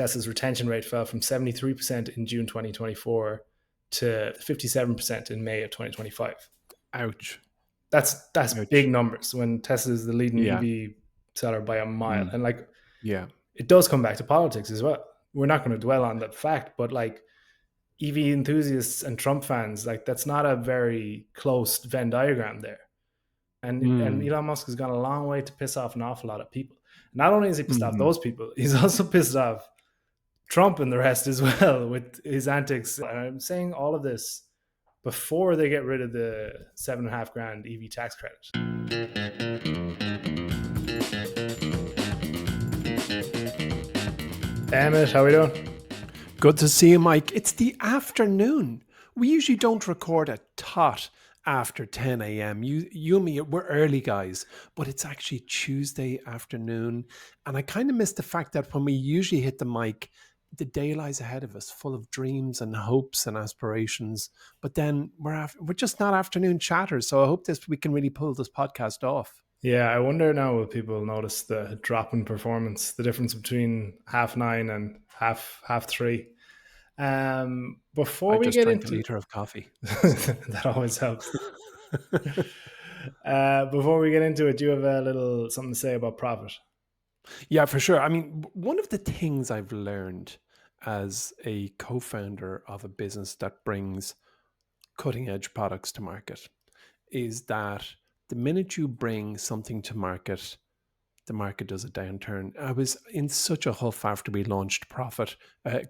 Tesla's retention rate fell from 73% in June 2024 to 57% in May of 2025. Ouch. That's Ouch. big numbers when Tesla is the leading Yeah. EV seller by a mile. And like, yeah, it does come back to politics as well. We're not going to dwell on that fact, but like EV enthusiasts and Trump fans, like that's not a very close Venn diagram there. And Elon Musk has gone a long way to piss off an awful lot of people. Not only is he pissed off those people, he's also pissed off Trump and the rest as well with his antics. And I'm saying all of this before they get rid of the $7,500 EV tax credit. Emmet, how are we doing? Good to see you, Mike. It's the afternoon. We usually don't record a tot after 10 a.m. You and me, we're early guys, but it's actually Tuesday afternoon. And I kind of miss the fact that when we usually hit the mic, the day lies ahead of us, full of dreams and hopes and aspirations. But then we're just not afternoon chatters. So I hope we can really pull this podcast off. Yeah, I wonder now will people notice the drop in performance, the difference between 9:30 and half 3. Before I we just get drank into a liter of coffee. That always helps. Before we get into it, do you have a little something to say about profit? Yeah, for sure. I mean, one of the things I've learned as a co-founder of a business that brings cutting edge products to market is that the minute you bring something to market, the market does a downturn. I was in such a huff after we launched Profit,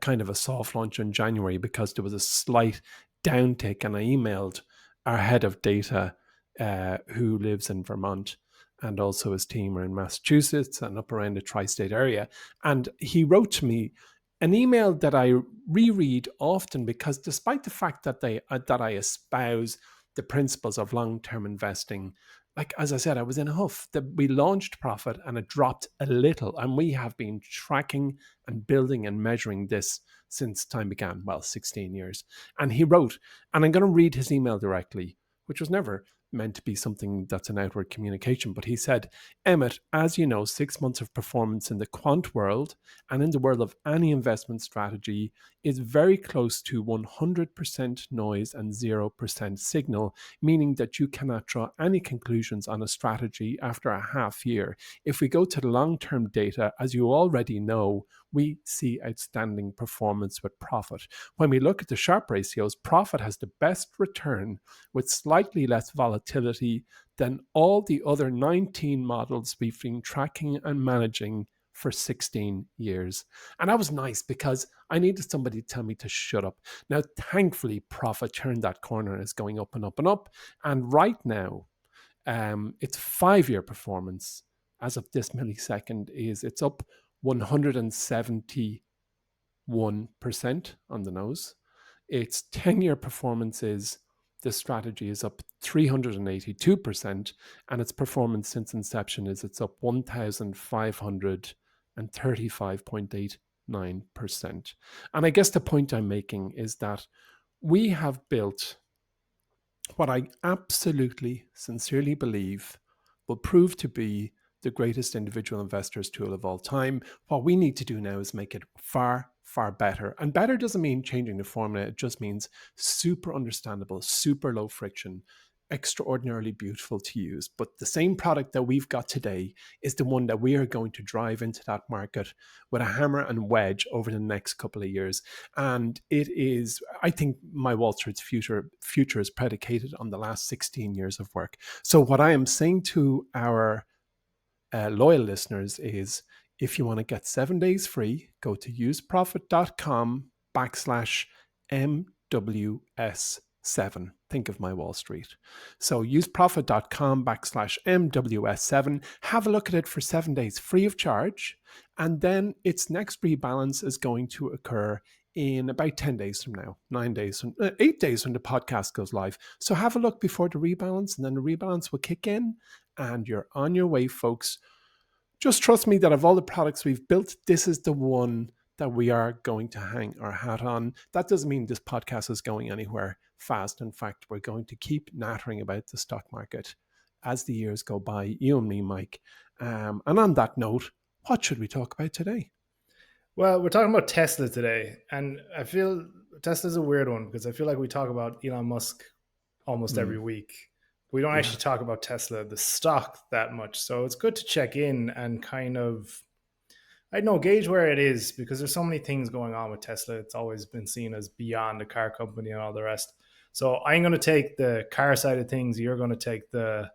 kind of a soft launch in January, because there was a slight downtick, and I emailed our head of data who lives in Vermont, and also his team are in Massachusetts and up around the tri-state area. And he wrote to me an email that I reread often, because despite the fact that I espouse the principles of long-term investing, like as I said, I was in a huff that we launched Profit and it dropped a little, and we have been tracking and building and measuring this since time began, 16 years. And he wrote, and I'm going to read his email directly, which was never meant to be something that's an outward communication, but he said, Emmet, as you know, 6 months of performance in the quant world and in the world of any investment strategy is very close to 100% noise and 0% signal, meaning that you cannot draw any conclusions on a strategy after a half year. If we go to the long-term data, as you already know, we see outstanding performance with Profit. When we look at the Sharpe ratios, Profit has the best return with slightly less volatility than all the other 19 models we've been tracking and managing for 16 years. And that was nice because I needed somebody to tell me to shut up. Now, thankfully, Profit turned that corner and is going up and up and up. And right now, its 5-year performance as of this millisecond it's up 171% on the nose. Its 10-year performance this strategy is up 382%, and its performance since inception it's up 1,535.89%. And I guess the point I'm making is that we have built what I absolutely, sincerely believe will prove to be the greatest individual investors tool of all time. What we need to do now is make it far, far better. And better doesn't mean changing the formula. It just means super understandable, super low friction, extraordinarily beautiful to use. But the same product that we've got today is the one that we are going to drive into that market with a hammer and wedge over the next couple of years. And it is, I think, MyWallSt's future is predicated on the last 16 years of work. So what I am saying to our loyal listeners is, if you want to get 7 days free, go to useprofit.com/MWS7. Think of my Wall Street. So useprofit.com/MWS7. Have a look at it for 7 days free of charge. And then its next rebalance is going to occur in about 10 days from now, 8 days when the podcast goes live. So have a look before the rebalance, and then the rebalance will kick in and you're on your way, folks. Just trust me that of all the products we've built, this is the one that we are going to hang our hat on. That doesn't mean this podcast is going anywhere fast. In fact, we're going to keep nattering about the stock market as the years go by, you and me, Mike. And on that note, what should we talk about today? Well, we're talking about Tesla today, and I feel Tesla's a weird one because I feel like we talk about Elon Musk almost every Mm, week. We don't yeah. actually talk about Tesla, the stock, that much. So it's good to check in and kind of, I don't know, gauge where it is because there's so many things going on with Tesla. It's always been seen as beyond a car company and all the rest. So I'm going to take the car side of things. You're going to take the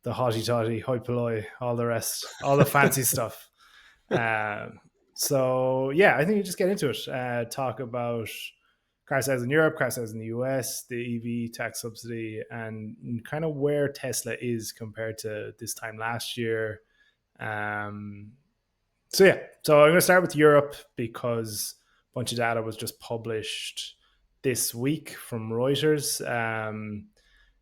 hotty toddy, hoi polloi, all the rest, all the fancy stuff. Um, so yeah, I think you just get into it. Talk about car sales in Europe, car sales in the US, the EV tax subsidy, and kind of where Tesla is compared to this time last year. Um, so yeah, so I'm going to start with Europe because a bunch of data was just published this week from Reuters.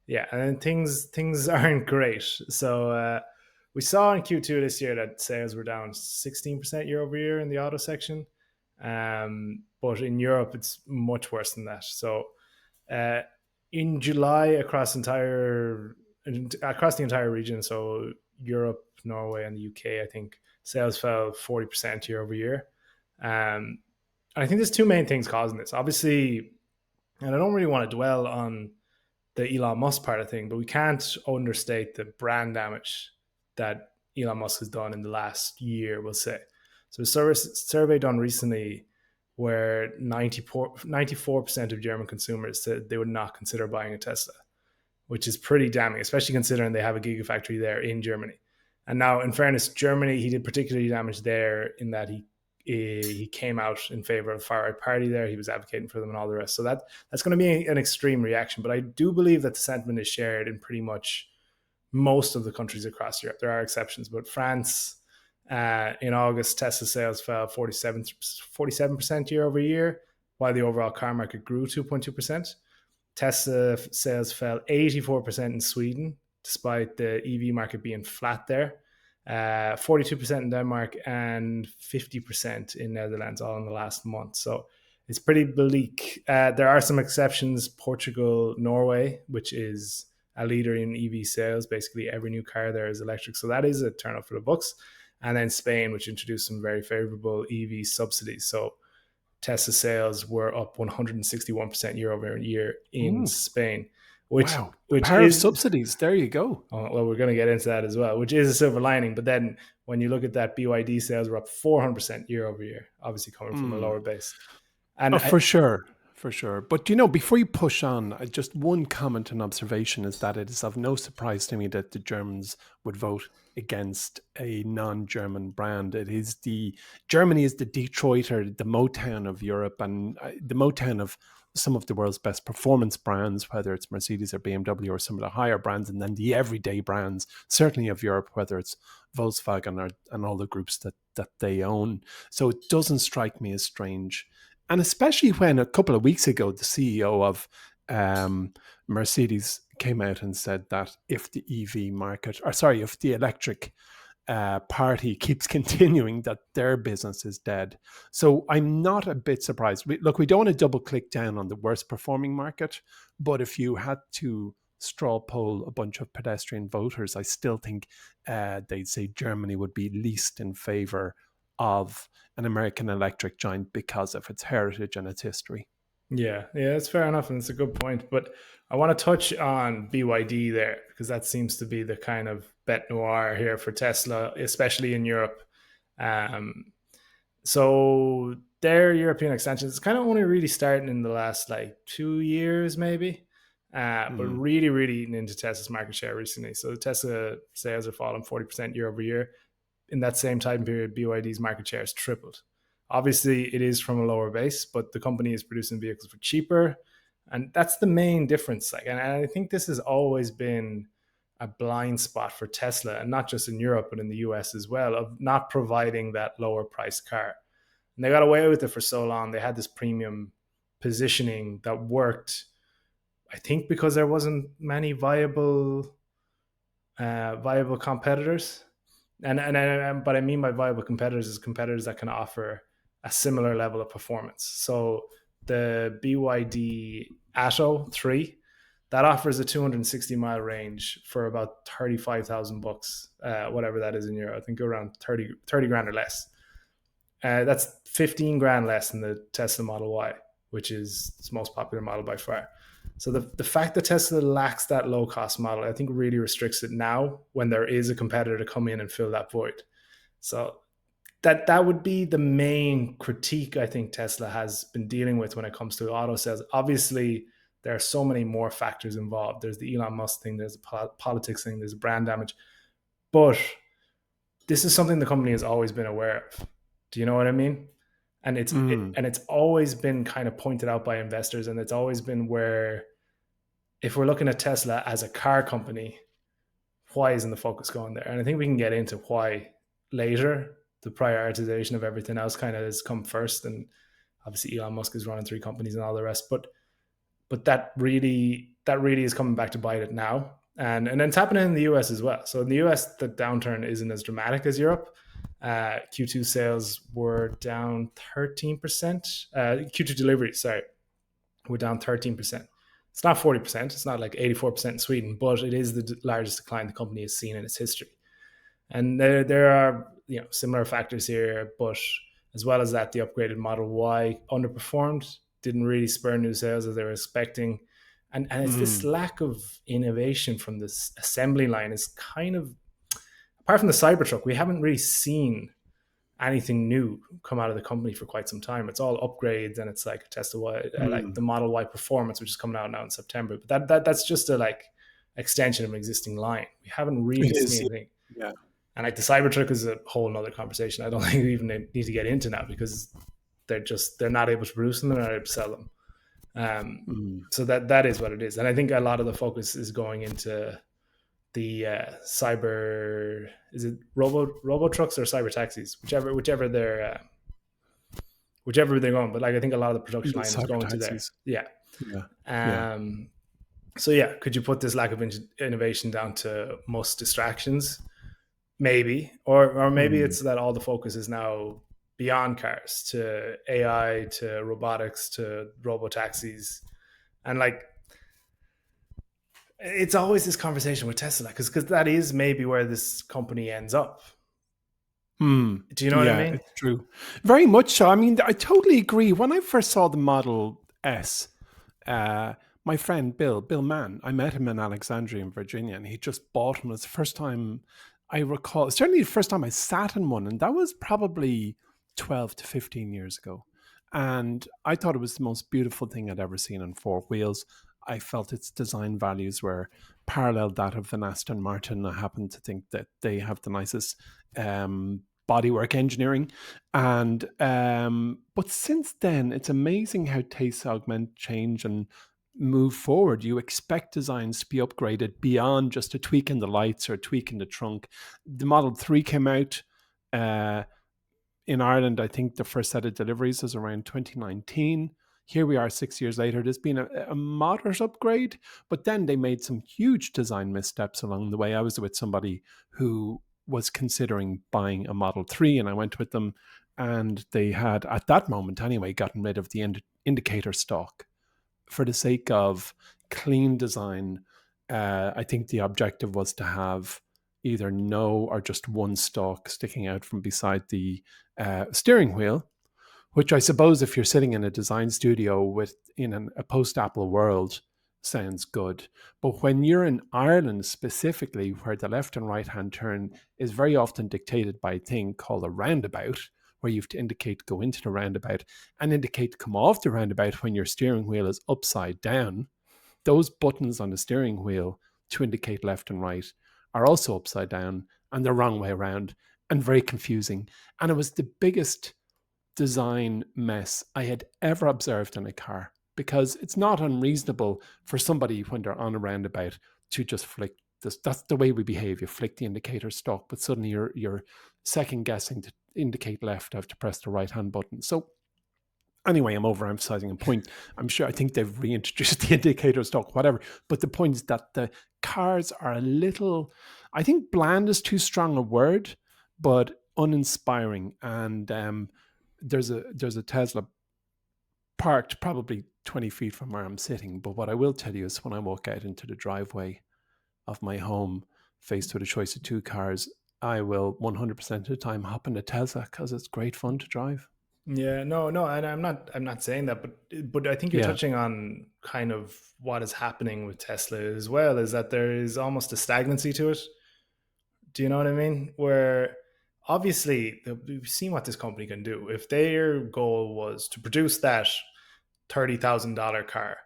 Yeah, and things aren't great. So we saw in Q2 this year that sales were down 16% year over year in the auto section, but in Europe it's much worse than that. So uh, in July across the entire region, so Europe, Norway, and the UK, I think sales fell 40% year over year. Um, and I think there's two main things causing this. Obviously, and I don't really want to dwell on the Elon Musk part of thing, but we can't understate the brand damage that Elon Musk has done in the last year, we'll say. So a survey done recently where 94% of German consumers said they would not consider buying a Tesla, which is pretty damning, especially considering they have a gigafactory there in Germany. And now, in fairness, Germany, he did particularly damage there in that he came out in favor of the far right party there. He was advocating for them and all the rest. So that's going to be an extreme reaction. But I do believe that the sentiment is shared in pretty much most of the countries across Europe. There are exceptions, but France, in August, Tesla sales fell 47% year over year, while the overall car market grew 2.2%. Tesla sales fell 84% in Sweden, despite the EV market being flat there. 42% in Denmark and 50% in Netherlands, all in the last month. So it's pretty bleak. There are some exceptions: Portugal, Norway, which is a leader in EV sales. Basically, every new car there is electric, so that is a turn up for the books. And then Spain, which introduced some very favorable EV subsidies. So Tesla sales were up 161% year over year in Ooh, Spain, which wow. The which power of is subsidies. There you go. well, we're going to get into that as well, which is a silver lining. But then when you look at that, BYD sales were up 400% year over year, obviously coming from a Mm. lower base. And Oh, for sure. For sure. But before you push on, just one comment and observation is that it is of no surprise to me that the Germans would vote against a non-German brand. Germany is the Detroit or the Motown of Europe, and the Motown of some of the world's best performance brands, whether it's Mercedes or BMW or some of the higher brands, and then the everyday brands, certainly of Europe, whether it's Volkswagen and all the groups that they own. So it doesn't strike me as strange, and especially when a couple of weeks ago, the CEO of Mercedes came out and said that if the EV market, or sorry, if the electric party keeps continuing, that their business is dead. So I'm not a bit surprised. Look, we don't want to double click down on the worst performing market, but if you had to straw poll a bunch of pedestrian voters, I still think they'd say Germany would be least in favor of an American electric giant because of its heritage and its history. yeah, that's fair enough, and it's a good point. But I want to touch on BYD there because that seems to be the kind of bet noir here for Tesla, especially in Europe. Um, so their European extension is kind of only really starting in the last like 2 years, maybe. But Mm. really, really eating into Tesla's market share recently. So the Tesla sales are falling 40% year over year. In that same time period, BYD's market share has tripled. Obviously, it is from a lower base, but the company is producing vehicles for cheaper, and that's the main difference. Like, and I think this has always been a blind spot for Tesla, and not just in Europe, but in the US as well, of not providing that lower price car. And they got away with it for so long. They had this premium positioning that worked, I think, because there wasn't many viable competitors. And what I mean by viable competitors is competitors that can offer a similar level of performance. So the BYD Atto 3 that offers a 260-mile range for about 35,000 bucks, whatever that is in euro. I think around 30 grand or less. That's 15 grand less than the Tesla Model Y, which is its most popular model by far. So the fact that Tesla lacks that low cost model, I think really restricts it now when there is a competitor to come in and fill that void. So that would be the main critique I think Tesla has been dealing with when it comes to auto sales. Obviously, there are so many more factors involved. There's the Elon Musk thing, there's the politics thing, there's brand damage. But this is something the company has always been aware of. Do you know what I mean? And it's always been kind of pointed out by investors, and it's always been where if we're looking at Tesla as a car company, why isn't the focus going there? And I think we can get into why later. The prioritization of everything else kind of has come first, and obviously Elon Musk is running 3 companies and all the rest. But that really is coming back to bite it now, and then it's happening in the US as well. So in the US, the downturn isn't as dramatic as Europe. Q2 sales were down 13%. Q2 deliveries, sorry, were down 13%. It's not 40%. It's not like 84% in Sweden, but it is the largest decline the company has seen in its history. And there are similar factors here, but as well as that, the upgraded Model Y underperformed, didn't really spur new sales as they were expecting, and it's this lack of innovation from this assembly line is kind of, apart from the Cybertruck, we haven't really seen anything new come out of the company for quite some time. It's all upgrades, and it's like a Tesla Y, like the Model Y Performance, which is coming out now in September. But that's just a like extension of an existing line. We haven't really seen anything. Yeah. And like the Cybertruck is a whole nother conversation. I don't think we even need to get into now because they're not able to produce them, they're not able to sell them. So that is what it is. And I think a lot of the focus is going into the cyber, is it robo trucks or cyber taxis, whichever they're going. But like I think a lot of the production line is going to there. Yeah. So yeah, could you put this lack of innovation down to Musk distractions? Maybe, or maybe it's that all the focus is now beyond cars to AI, to robotics, to robotaxis, and like it's always this conversation with Tesla because that is maybe where this company ends up. Do you know what I mean? It's true. Very much so. I mean, I totally agree. When I first saw the Model S, my friend Bill Mann, I met him in Alexandria in Virginia, and he just bought one. It was the first time I recall, certainly the first time I sat in one, and that was probably 12 to 15 years ago. And I thought it was the most beautiful thing I'd ever seen on 4 wheels. I felt its design values were parallel that of an Aston Martin. I happen to think that they have the nicest bodywork engineering. And but since then, it's amazing how tastes augment, change, and move forward. You expect designs to be upgraded beyond just a tweak in the lights or a tweak in the trunk. The Model 3 came out in Ireland. I think the first set of deliveries was around 2019. Here we are 6 years later. There's been a moderate upgrade, but then they made some huge design missteps along the way. I was with somebody who was considering buying a Model 3, and I went with them, and they had, at that moment anyway, gotten rid of the indicator stock for the sake of clean design. I think the objective was to have either no or just one stalk sticking out from beside the steering wheel, which I suppose if you're sitting in a design studio in a post-Apple world sounds good. But when you're in Ireland specifically, where the left and right-hand turn is very often dictated by a thing called a roundabout, where you have to indicate to go into the roundabout and indicate to come off the roundabout when your steering wheel is upside down, those buttons on the steering wheel to indicate left and right are also upside down and the wrong way around and very confusing. And it was the biggest design mess I had ever observed in a car, because it's not unreasonable for somebody when they're on a roundabout to just flick this. That's the way we behave. You flick the indicator stop, but suddenly you're second guessing to indicate left, have to press the right hand button. So anyway, I'm overemphasizing a point. I think they've reintroduced the indicator stock, whatever. But the point is that the cars are a little, I think bland is too strong a word, but uninspiring. And there's a Tesla parked probably 20 feet from where I'm sitting. But what I will tell you is when I walk out into the driveway of my home, faced with a choice of 2 cars, I will 100% of the time hop into Tesla because it's great fun to drive. Yeah, no, and I'm not saying that, but I think you're Yeah. touching on kind of what is happening with Tesla as well, is that there is almost a stagnancy to it. Do you know what I mean? Where obviously we've seen what this company can do. If their goal was to produce that $30,000 car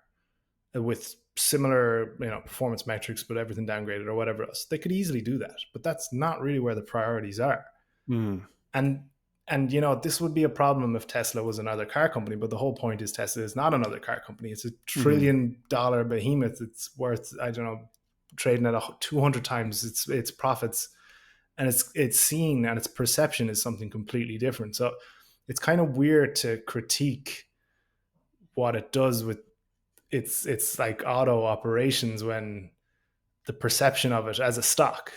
with similar, performance metrics, but everything downgraded or whatever else, they could easily do that. But that's not really where the priorities are. Mm. And this would be a problem if Tesla was another car company. But the whole point is Tesla is not another car company. It's a Hmm. $1 trillion behemoth. It's worth, I don't know, trading at 200 times its profits, and it's seen and its perception is something completely different. So it's kind of weird to critique what it does with its like auto operations when the perception of it as a stock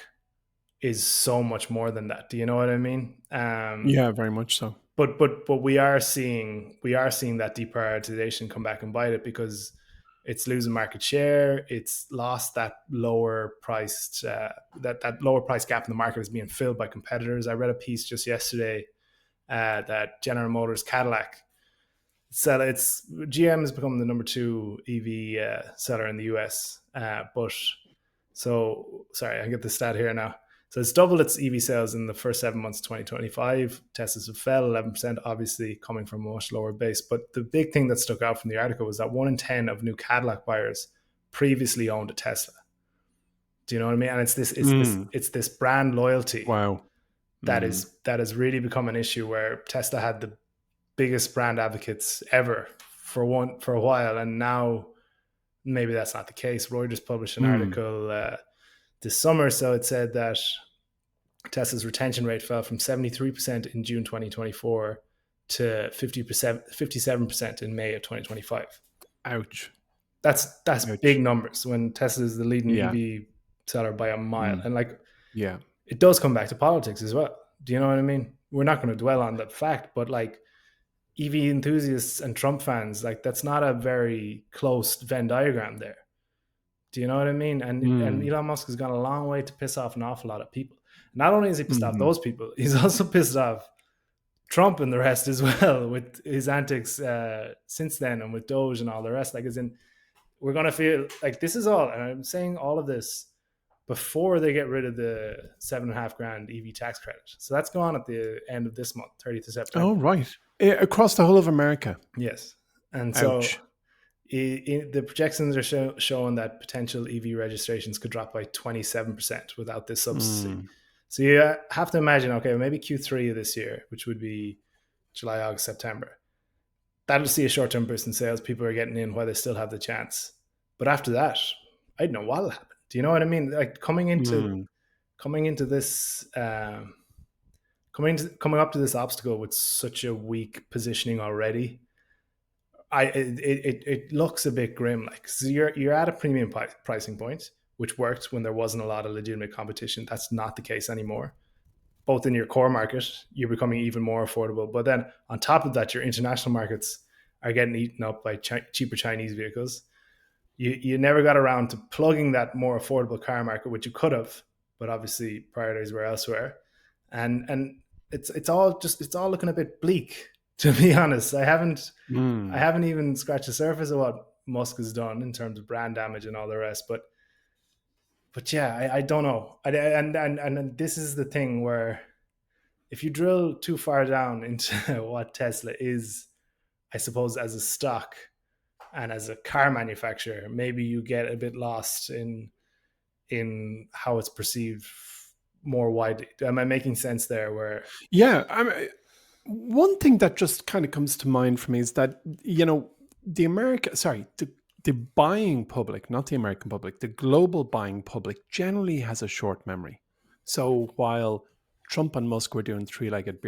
is so much more than that. Do you know what I mean? Yeah, very much so. But we are seeing that deprioritization come back and bite it, because it's losing market share. It's lost that lower priced that lower price gap in the market is being filled by competitors. I read a piece just yesterday that General Motors Cadillac it's GM has become the number two EV seller in the US. But so sorry, I get the stat here now. So it's doubled its EV sales in the first 7 months of 2025. Teslas have fell 11%, obviously coming from a much lower base. But the big thing that stuck out from the article was that 1 in 10 of new Cadillac buyers previously owned a Tesla. Do you know what I mean? And Mm. it's this brand loyalty Wow. that Mm. has really become an issue, where Tesla had the biggest brand advocates ever for a while, and now maybe that's not the case. Reuters published an Mm. article this summer. So it said that Tesla's retention rate fell from 73% in June 2024 to 57% in May of 2025. Ouch. That's big Ouch. numbers when Tesla is the leading Yeah. EV seller by a mile. Mm. And like, Yeah. it does come back to politics as well. Do you know what I mean? We're not going to dwell on that fact, but like, EV enthusiasts and Trump fans, like, that's not a very close Venn diagram there. Do you know what I mean? And Mm. Elon Musk has gone a long way to piss off an awful lot of people. Not only is he pissed off Hmm. those people, he's also pissed off Trump and the rest as well, with his antics since then, and with Doge and all the rest. Like, as in, we're gonna feel like this is all, and I'm saying all of this before they get rid of the 7.5 grand EV tax credit. So that's gone at the end of this month, 30th of Oh, September. right. Across the whole of America. Yes, and so Ouch. the projections are showing that potential EV registrations could drop by 27% without this subsidy. Mm. So you have to imagine, okay, maybe Q3 of this year, which would be July, August, September, that'll see a short-term boost in sales. People are getting in while they still have the chance. But after that, I don't know what'll happen. Do you know what I mean? Like, Mm. coming into this coming up to this obstacle with such a weak positioning already, it looks a bit grim. Like, so you're at a premium pricing point, which worked when there wasn't a lot of legitimate competition. That's not the case anymore. Both in your core market, you're becoming even more affordable. But then on top of that, your international markets are getting eaten up by cheaper Chinese vehicles. You never got around to plugging that more affordable car market, which you could have, but obviously priorities were elsewhere. And it's all looking a bit bleak, to be honest. I Mm. haven't even scratched the surface of what Musk has done in terms of brand damage and all the rest. But yeah, I don't know. And this is the thing where, if you drill too far down into what Tesla is, I suppose, as a stock and as a car manufacturer, maybe you get a bit lost in how it's perceived more widely. Am I making sense there? Where Yeah. One thing that just kind of comes to mind for me is that, the buying public, not the American public, the global buying public generally has a short memory. So while Trump and Musk were doing three-legged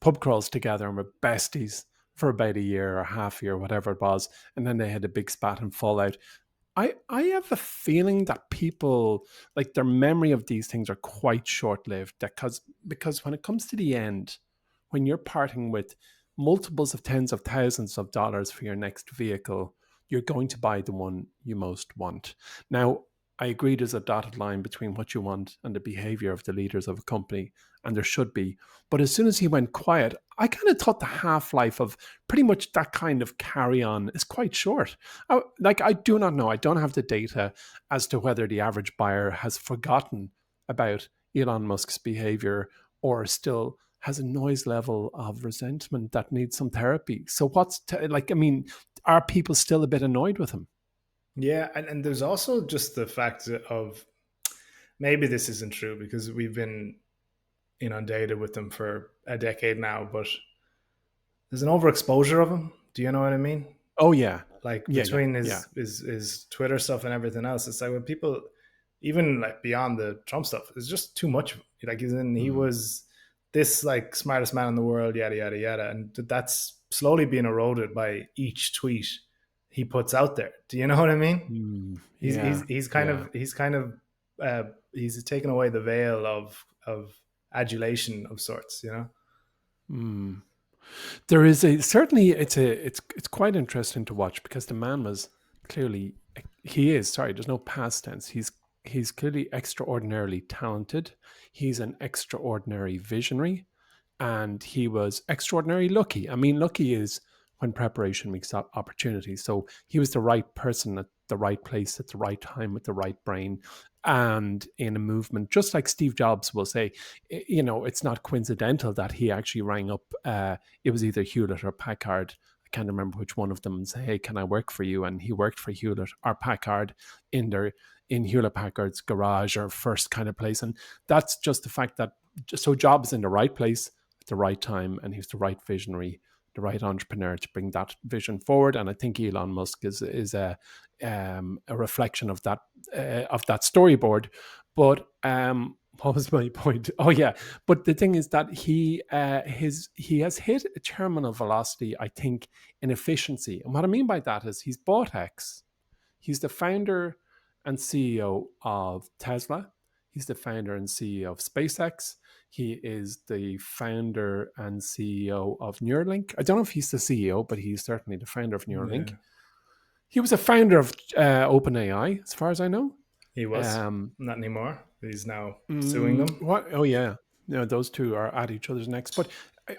pub crawls together and were besties for about a year or half a year, whatever it was, and then they had a big spat and fallout. I have a feeling that people, like, their memory of these things are quite short lived, because when it comes to the end, when you're parting with multiples of tens of thousands of dollars for your next vehicle, you're going to buy the one you most want. Now, I agree there's a dotted line between what you want and the behavior of the leaders of a company, and there should be. But as soon as he went quiet, I kind of thought the half life of pretty much that kind of carry on is quite short. I do not know. I don't have the data as to whether the average buyer has forgotten about Elon Musk's behavior or still has a noise level of resentment that needs some therapy. So, I mean, are people still a bit annoyed with him? Yeah, and there's also just the fact of maybe this isn't true because we've been inundated with them for a decade now, but there's an overexposure of them. Do you know what I mean? Oh, yeah. Like Yeah, yeah, between yeah. his Twitter stuff and everything else, it's like when people, even like beyond the Trump stuff, it's just too much. Like he Mm. was this like smartest man in the world, yada yada yada, and that's slowly being eroded by each tweet he puts out there. Do you know what I mean? Mm. He's Yeah, yeah. he's taken away the veil of adulation of sorts. Mm. There is a certainly it's quite interesting to watch because the man was clearly he is sorry there's no past tense he's clearly extraordinarily talented. He's an extraordinary visionary, and he was extraordinarily lucky. I mean, lucky is when preparation makes opportunity. So he was the right person at the right place at the right time with the right brain and in a movement, just like Steve Jobs will say. It's not coincidental that he actually rang up. It was either Hewlett or Packard. I can't remember which one of them, and say, "Hey, can I work for you?" And he worked for Hewlett or Packard in Hewlett Packard's garage or first kind of place. And that's just the fact that so Jobs in the right place at the right time, and he's the right visionary, the right entrepreneur to bring that vision forward. And I think Elon Musk is a reflection of that storyboard. But what was my point? Oh yeah, but the thing is that he has hit a terminal velocity, I think, in efficiency. And what I mean by that is he's bought X. He's the founder and CEO of Tesla. He's the founder and CEO of SpaceX. He is the founder and CEO of Neuralink. I don't know if he's the CEO, but he's certainly the founder of Neuralink. Yeah, He was a founder of OpenAI, as far as I know. he was Um, not anymore. He's now suing them. what? Oh yeah, those two are at each other's necks. But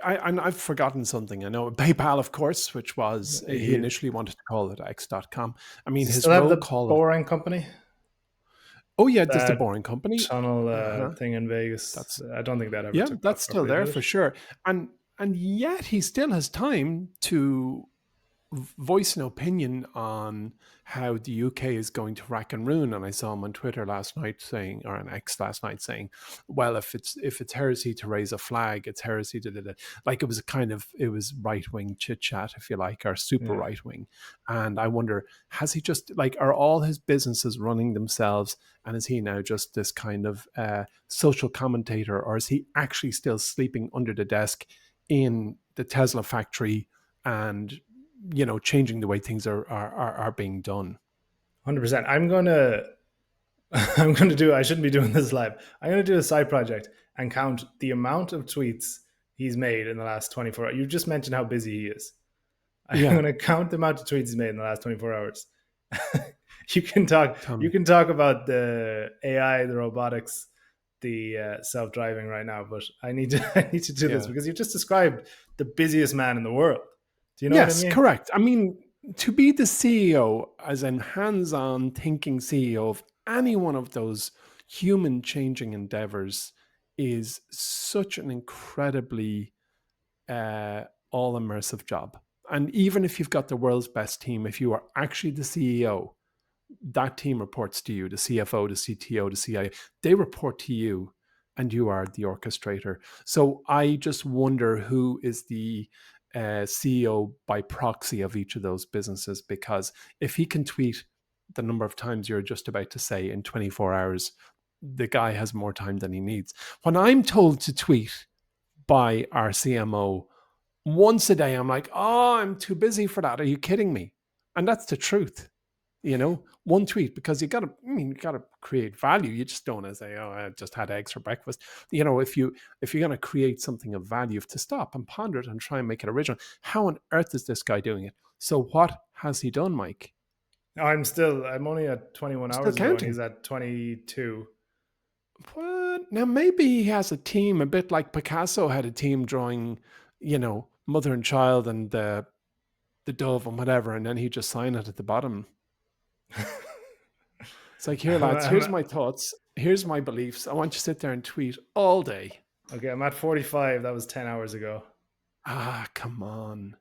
I've forgotten something. I know PayPal, of course, which was he He initially wanted to call it X.com. I mean, Does he his still have role the call it. boring company? Oh yeah, just the That Boring Company. tunnel Uh-huh. thing in Vegas. That's I don't think that ever Yeah, took that's off still properly, there did for it? sure. And yet he still has time to voice an opinion on how the UK is going to rack and ruin. And I saw him on Twitter last night saying, or on X last night saying, well, if it's heresy to raise a flag, it's heresy to do. Like it was right wing chit chat, if you like, or super Yeah. right wing. And I wonder, has he just like are all his businesses running themselves, and is he now just this kind of social commentator, or is he actually still sleeping under the desk in the Tesla factory and changing the way things are being done? 100%. I'm gonna do. I shouldn't be doing this live. I'm gonna do a side project and count the amount of tweets he's made in the last 24 hours. You just mentioned how busy he is. I'm Yeah, gonna count the amount of tweets he's made in the last 24 hours. you can talk. tell You me. can talk about the AI, the robotics, the self-driving right now, but I need to. I need to do this Yeah. because you just described the busiest man in the world. Do you know what I Yes, mean? correct. I mean, to be the CEO, as in hands-on thinking CEO of any one of those human changing endeavors, is such an incredibly uh, all immersive job. And even if you've got the world's best team, if you are actually the CEO, that team reports to you, the CFO, the CTO, the CIA. They report to you, and you are the orchestrator. So I just wonder who is the CEO by proxy of each of those businesses, because if he can tweet the number of times you're just about to say in 24 hours, the guy has more time than he needs. When I'm told to tweet by our CMO once a day, I'm like, oh, I'm too busy for that. Are you kidding me? And that's the truth. One tweet, because you gotta create value. You just don't want to say, oh, I just had eggs for breakfast. If you're going to create something of value, you have to stop and ponder it and try and make it original. How on earth is this guy doing it? So what has he done, Mike? I'm only at 21 Still hours ago, and he's counting. at 22. What? Now maybe he has a team, a bit like Picasso had a team drawing, mother and child and the dove and whatever, and then he just sign it at the bottom. It's like, here, lads, here's my thoughts, here's my beliefs. I want you to sit there and tweet all day. Okay, I'm at 45. That was 10 hours ago. Ah, come on.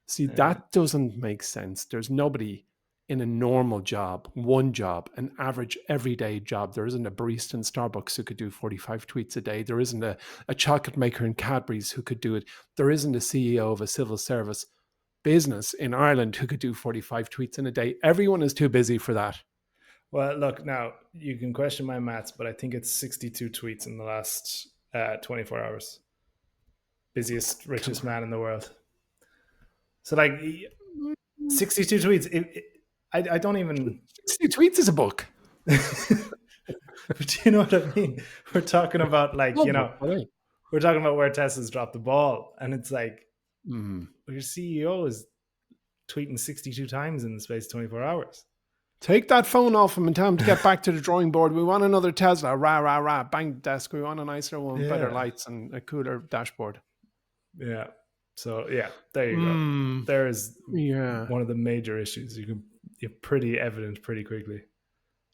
See, that doesn't make sense. There's nobody in a normal job, one job, an average everyday job. There isn't a barista in Starbucks who could do 45 tweets a day. There isn't a chocolate maker in Cadbury's who could do it. There isn't a CEO of a civil service business in Ireland who could do 45 tweets in a day. Everyone is too busy for that. Well, look, now you can question my maths, but I think it's 62 tweets in the last 24 hours. Busiest, Come richest on. man in the world. So, like, 62 tweets. I don't even. 60 tweets is a book. But do you know what I mean? We're talking about, like, Oh, book, right. we're talking about where Tesla's dropped the ball. And it's like, Mm. your CEO is tweeting 62 times in the space of 24 hours. Take that phone off him and tell him to get back to the drawing board. We want another Tesla. Rah, rah, rah. Bang the desk. We want a nicer one, better lights and a cooler dashboard. Yeah. So, yeah, there you go. There is one of the major issues. You're pretty evident pretty quickly.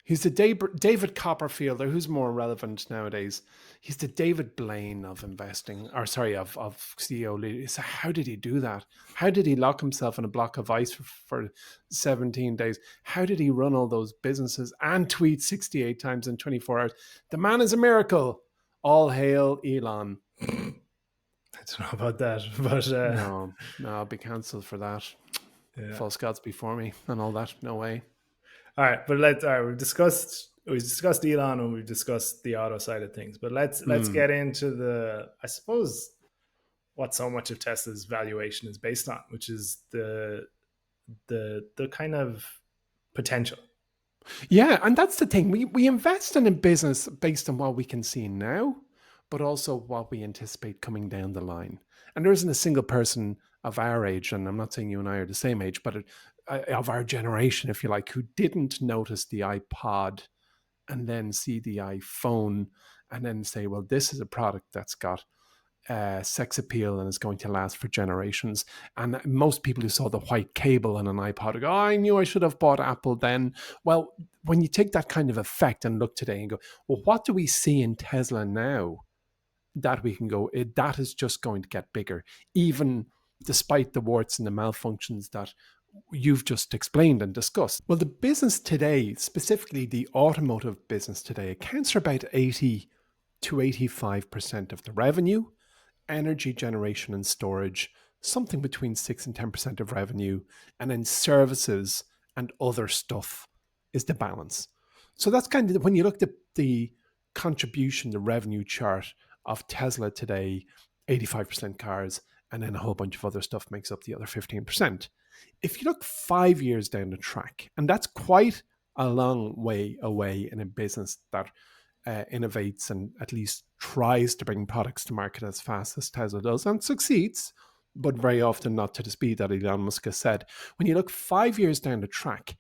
He's the David Copperfield, or who's more relevant nowadays? He's the David Blaine of investing, or sorry, of CEO leadership. So how did he do that? How did he lock himself in a block of ice for 17 days? How did he run all those businesses and tweet 68 times in 24 hours? The man is a miracle. All hail Elon. I don't know about that, but no, I'll be cancelled for that. Yeah. False gods before me and all that. No way. All right, but we've discussed Elon and we've discussed the auto side of things, but let's get into I suppose what so much of Tesla's valuation is based on, which is the kind of potential. Yeah, and that's the thing. We invest in a business based on what we can see now, but also what we anticipate coming down the line. And there isn't a single person of our age, and I'm not saying you and I are the same age, but of our generation, if you like, who didn't notice the iPod and then see the iPhone and then say, well, this is a product that's got sex appeal and is going to last for generations. And most people who saw the white cable on an iPod go, oh, I knew I should have bought Apple then. Well, when you take that kind of effect and look today and go, well, what do we see in Tesla now that we can go, that is just going to get bigger, even despite the warts and the malfunctions that you've just explained and discussed. Well, the business today, specifically the automotive business today, accounts for about 80 to 85% of the revenue. Energy generation and storage, something between 6 and 10% of revenue, and then services and other stuff is the balance. So that's kind of, when you looked at the contribution, the revenue chart of Tesla today, 85% cars, and then a whole bunch of other stuff makes up the other 15%. If you look 5 years down the track, and that's quite a long way away in a business that innovates and at least tries to bring products to market as fast as Tesla does and succeeds, but very often not to the speed that Elon Musk has said. When you look 5 years down the track,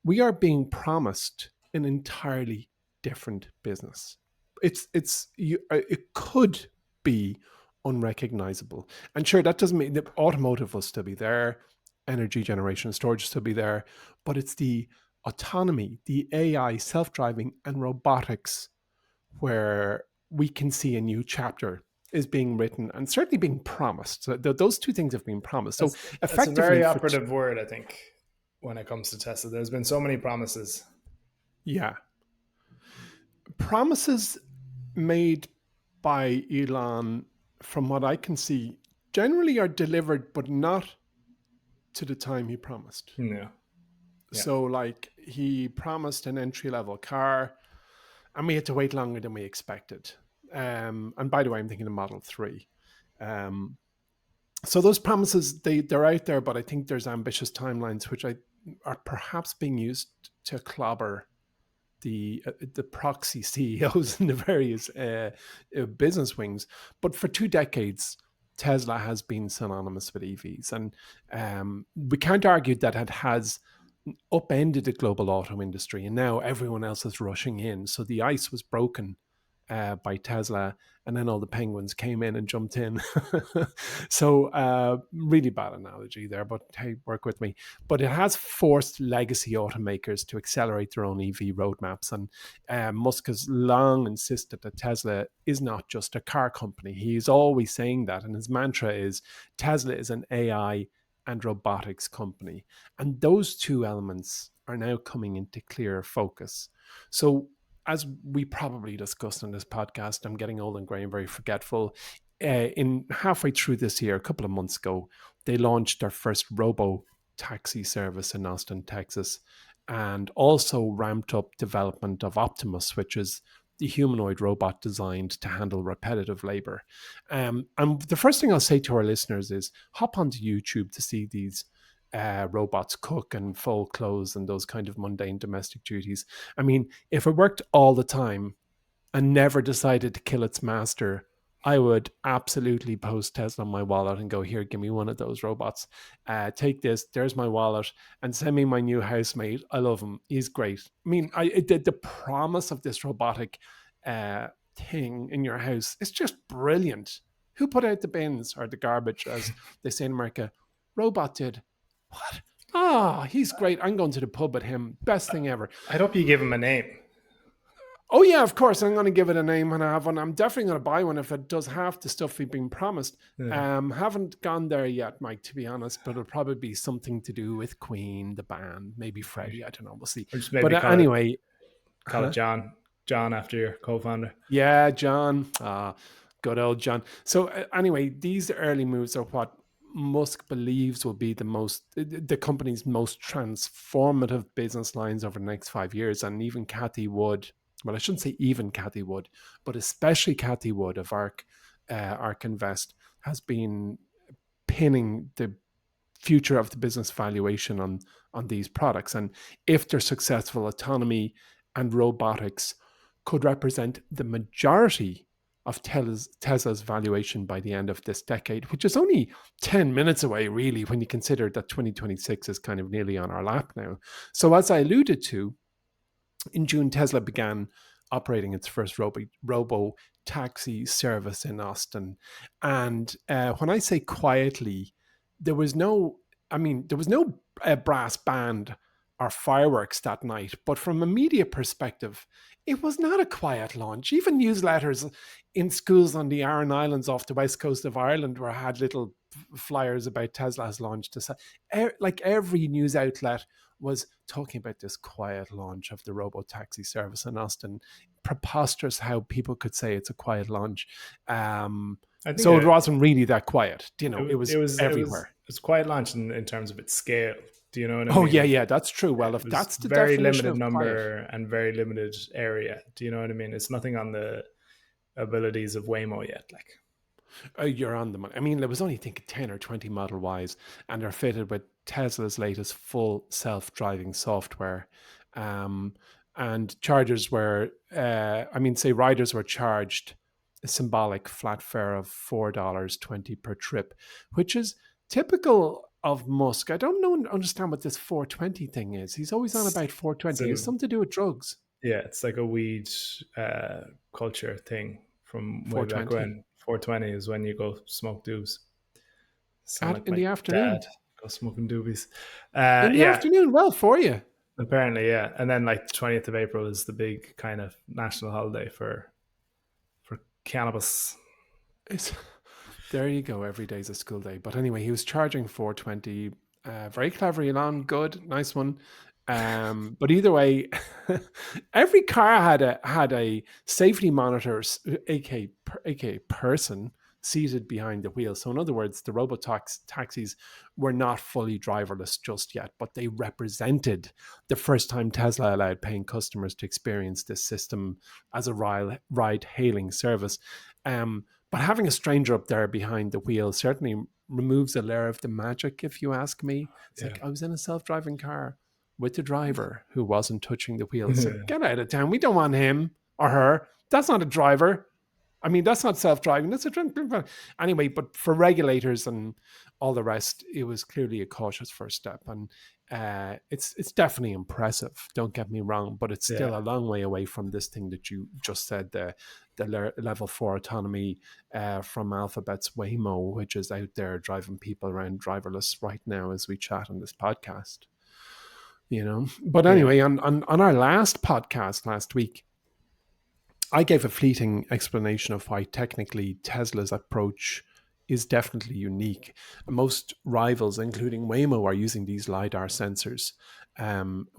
we are being promised an entirely different business. It could be unrecognizable. And sure, that doesn't mean the automotive will still be there, energy generation and storage will still be there, but it's the autonomy, the AI, self-driving, and robotics where we can see a new chapter is being written and certainly being promised. So those two things have been promised. So that's effectively, a very operative word, I think, when it comes to Tesla. There's been so many promises. Yeah. Promises made by Elon, from what I can see, generally are delivered, but not to the time he promised. Yeah. So, like, he promised an entry-level car, and we had to wait longer than we expected. And by the way, I'm thinking of Model 3. So those promises, they're out there, but I think there's ambitious timelines, which are perhaps being used to clobber the proxy CEOs in the various business wings. But for 2 decades, Tesla has been synonymous with EVs. And we can't argue that it has upended the global auto industry, and now everyone else is rushing in. So the ice was broken by Tesla, and then all the penguins came in and jumped in. So really bad analogy there, but hey, work with me. But it has forced legacy automakers to accelerate their own EV roadmaps, and Musk has long insisted that Tesla is not just a car company. He's always saying that, and his mantra is Tesla is an AI and robotics company. And those two elements are now coming into clear focus. So, as we probably discussed on this podcast, I'm getting old and grey and very forgetful. In halfway through this year, a couple of months ago, they launched their first robo taxi service in Austin, Texas, and also ramped up development of Optimus, which is the humanoid robot designed to handle repetitive labor. And the first thing I'll say to our listeners is hop onto YouTube to see these robots cook and fold clothes and those kind of mundane domestic duties. I mean, if it worked all the time and never decided to kill its master, I would absolutely post Tesla on my wallet and go, here, give me one of those robots. Take this, there's my wallet, and send me my new housemate. I love him. He's great. I mean, the promise of this robotic thing in your house is just brilliant. Who put out the bins or the garbage, as they say in America? Robot did. What? Ah, he's great. I'm going to the pub with him. Best thing ever. I hope you give him a name. Oh yeah, of course. I'm going to give it a name when I have one. I'm definitely going to buy one if it does half the stuff we've been promised. Yeah. Haven't gone there yet, Mike, to be honest. But it'll probably be something to do with Queen, the band, maybe Freddie. I don't know. We'll see. Or just maybe But anyway, call it John. John after your co-founder. Yeah, John. Good old John. So anyway, these early moves are what Musk believes will be the company's most transformative business lines over the next 5 years. And even Cathy Wood, well, I shouldn't say even Cathy Wood, but especially Cathy Wood of ARK Invest has been pinning the future of the business valuation on these products. And if they're successful, autonomy and robotics could represent the majority of Tesla's valuation by the end of this decade, which is only 10 minutes away, really, when you consider that 2026 is kind of nearly on our lap now. So as I alluded to, in June, Tesla began operating its first robo taxi service in Austin. And when I say quietly, there was no brass band or fireworks that night. But from a media perspective, it was not a quiet launch. Even newsletters in schools on the Aran Islands off the west coast of Ireland were had little flyers about Tesla's launch. Like every news outlet was talking about this quiet launch of the robotaxi service in Austin. Preposterous how people could say it's a quiet launch. So it wasn't really that quiet. You know, it was everywhere. It's quiet launch in terms of its scale. Do you know what I mean? Oh yeah, that's true. Well, if that's the very definition limited of number quiet. and very limited area. Do you know what I mean? It's nothing on the abilities of Waymo yet. Like, You're on the money. I mean, there was only, I think, 10 or 20 Model Ys, and they're fitted with Tesla's latest full self-driving software. And chargers were, say riders were charged a symbolic flat fare of $4.20 per trip, which is typical of Musk. I don't understand what this 420 thing is. He's always on about 420. It's something to do with drugs. Yeah, it's like a weed culture thing from way back when. 420 is when you go smoke doobs. In the afternoon. Dad, go smoking doobies. In the afternoon, well, for you. Apparently, yeah. And then like the 20th of April is the big kind of national holiday for cannabis. There you go. Every day's a school day. But anyway, he was charging 420. Very clever, Elon. Good, nice one. But either way, every car had a safety monitor, aka person, seated behind the wheel. So in other words, the robotaxis were not fully driverless just yet, but they represented the first time Tesla allowed paying customers to experience this system as a ride-hailing service. But having a stranger up there behind the wheel certainly removes a layer of the magic, if you ask me. It's like I was in a self-driving car with the driver who wasn't touching the wheel. So get out of town. We don't want him or her. That's not a driver. I mean, that's not self-driving. That's a driver. Anyway, but for regulators and all the rest, it was clearly a cautious first step, and it's definitely impressive. Don't get me wrong, but it's Yeah, still a long way away from this thing that you just said, the level 4 autonomy from Alphabet's Waymo, which is out there driving people around driverless right now as we chat on this podcast. But yeah, anyway, on our last podcast last week, I gave a fleeting explanation of why technically Tesla's approach is definitely unique. Most rivals, including Waymo, are using these LiDAR sensors,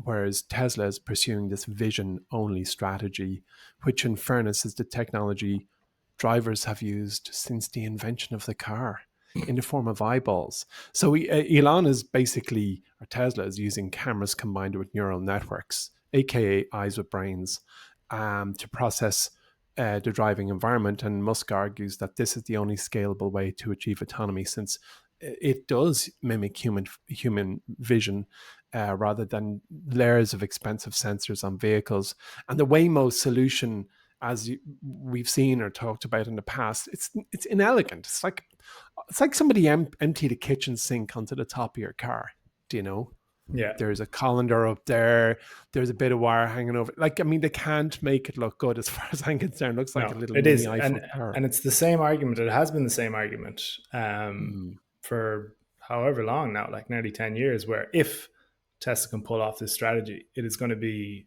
whereas Tesla is pursuing this vision only strategy, which, in fairness, is the technology drivers have used since the invention of the car in the form of eyeballs. So Elon is basically, or Tesla is using cameras combined with neural networks, aka eyes with brains, to process the driving environment. And Musk argues that this is the only scalable way to achieve autonomy, since it does mimic human vision rather than layers of expensive sensors on vehicles. And the Waymo solution, as we've seen or talked about in the past, it's inelegant. It's like somebody emptied a kitchen sink onto the top of your car. Do you know? yeah. There's a colander up there. There's a bit of wire hanging over. Like, I mean, they can't make it look good as far as I'm concerned. It looks like a No, little it mini is, Eiffel Tower. and it's the same argument. It has been the same argument Mm, for however long now, like nearly 10 years. Where if Tesla can pull off this strategy, it is going to be,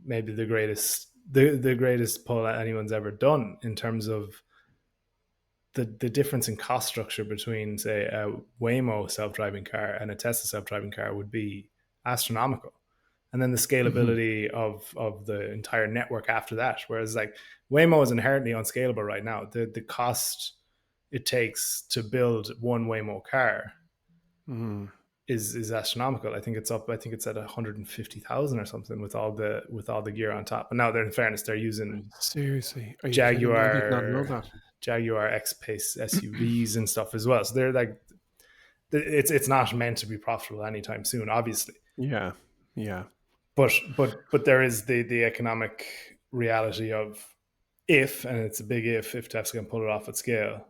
maybe the greatest pull that anyone's ever done in terms of the difference in cost structure between, say, a Waymo self-driving car and a Tesla self-driving car would be astronomical. And then the hmm scalability of the entire network after that. Whereas like Waymo is inherently unscalable right now. The cost it takes to build one Waymo car mm. is astronomical. I think it's up. I think it's at 150,000 or something with all the gear on top. And now, they're in fairness, they're using Seriously, are you kidding? I did not know Jaguar that. Jaguar X Pace SUVs and stuff as well. So they're like, it's not meant to be profitable anytime soon, obviously. Yeah, yeah, But there is the economic reality of, if, and it's a big if Tesla can pull it off at scale,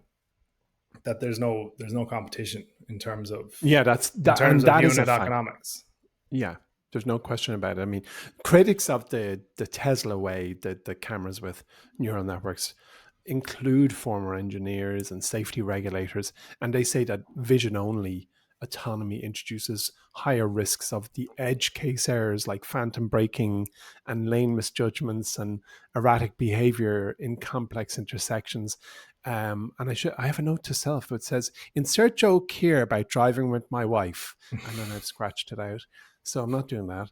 that there's no competition in terms of yeah. And that is a unit fact. economics. Yeah, there's no question about it. I mean, critics of the Tesla way, the cameras with neural networks, include former engineers and safety regulators, and they say that vision only autonomy introduces higher risks of the edge case errors like phantom braking and lane misjudgments and erratic behavior in complex intersections. And I have a note to self that says, insert joke here about driving with my wife, and then I've scratched it out. So I'm not doing that.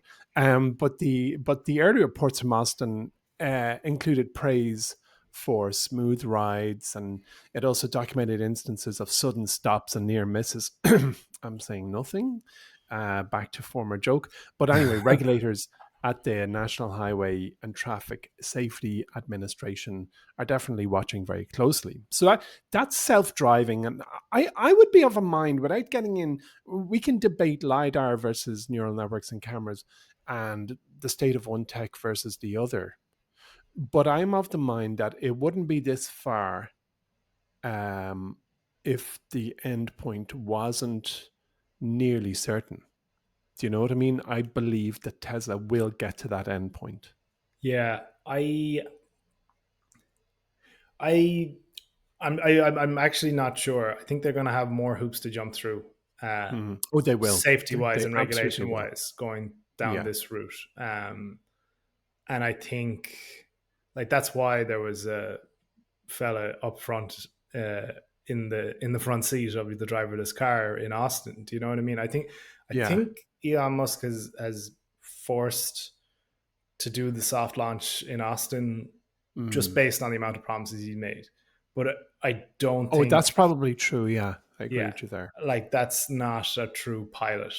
But the early reports from Austin included praise for smooth rides, and it also documented instances of sudden stops and near misses. I'm saying nothing. Back to former joke. But anyway, regulators at the National Highway and Traffic Safety Administration are definitely watching very closely. So that's self-driving, and I would be of a mind, without getting in. We can debate LiDAR versus neural networks and cameras, and the state of one tech versus the other. But I'm of the mind that it wouldn't be this far um, if the end point wasn't nearly certain. Do you know what I mean? I believe that Tesla will get to that end point. Yeah, I I'm actually not sure. I think they're going to have more hoops to jump through, Oh, they will. safety wise They and absolutely regulation will. wise, going down Yeah. this route. And I think, like, that's why there was a fella up front, in the front seat of the driverless car in Austin. Do you know what I mean? I Yeah. think Elon Musk has forced to do the soft launch in Austin just Mm. based on the amount of promises he made. But I don't Oh, think, that's probably true. Yeah. I agree yeah, with you there. like, that's not a true pilot.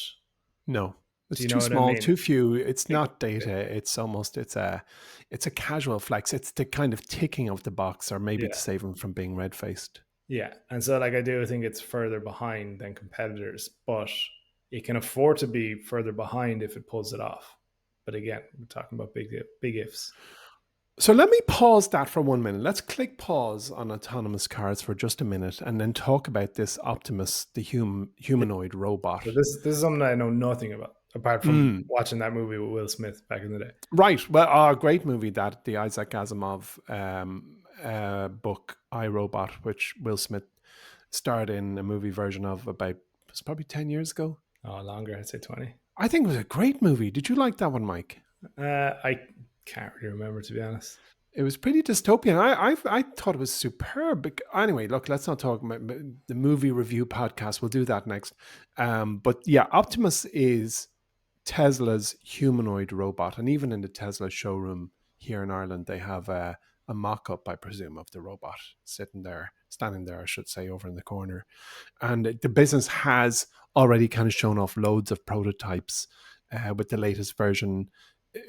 No. Do It's you too know what I small, mean? too few. It's Like, not data. It's a casual flex. It's the kind of ticking of the box, or maybe to yeah, save them from being red faced. yeah. And so, like, I do think it's further behind than competitors, but it can afford to be further behind if it pulls it off. But again, we're talking about big ifs. So let me pause that for 1 minute. Let's click pause on autonomous cars for just a minute and then talk about this Optimus, the humanoid robot. So this is something I know nothing about, apart from Mm. watching that movie with Will Smith back in the day. Right. Well, a great movie, that the Isaac Asimov book, I, Robot, which Will Smith starred in a movie version of about, it's probably 10 years ago. Oh, longer, I'd say 20. I think it was a great movie. Did you like that one, Mike? I can't really remember, to be honest. It was pretty dystopian. I thought it was superb. Anyway, look, let's not talk about the movie review podcast. We'll do that next. But yeah, Optimus is Tesla's humanoid robot, and even in the Tesla showroom here in Ireland, they have a mock-up, I presume, of the robot standing there, I should say, over in the corner. And the business has already kind of shown off loads of prototypes, with the latest version